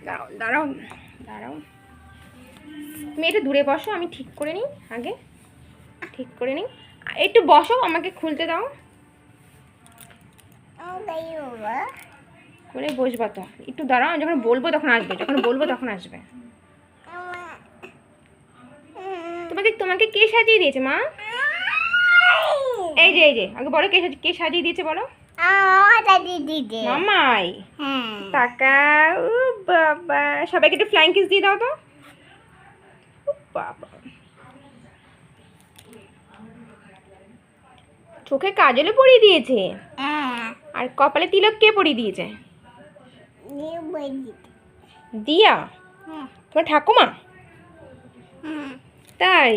দাঁড়াও দাঁড়াও দাঁড়াও, তুমি একটু দূরে বসো, আমি ঠিক করে নিই আগে, ঠিক করে নিই। একটু বসো, আমাকে খুলতে দাও। করে বসবা তো, একটু দাঁড়াও, যখন বলবো তখন আসবে, যখন বলবো তখন আসবে। তোমাকে তোমাকে কে সাজিয়ে দিয়েছে মা? এই যে এই যে, আগে বলো কে সাজিয়ে দিয়েছে বলো। মামাই। টাকা। ও বাবা, সবাইকে একটু ফ্লাইং কিস দিয়ে দাও তো। বাবা, চোখে কাজলও পরিয়ে দিয়েছে, আর কপালে তিলক কে পরিয়ে দিয়েছে? দিয়া, তোমার ঠাকুমা? তাই?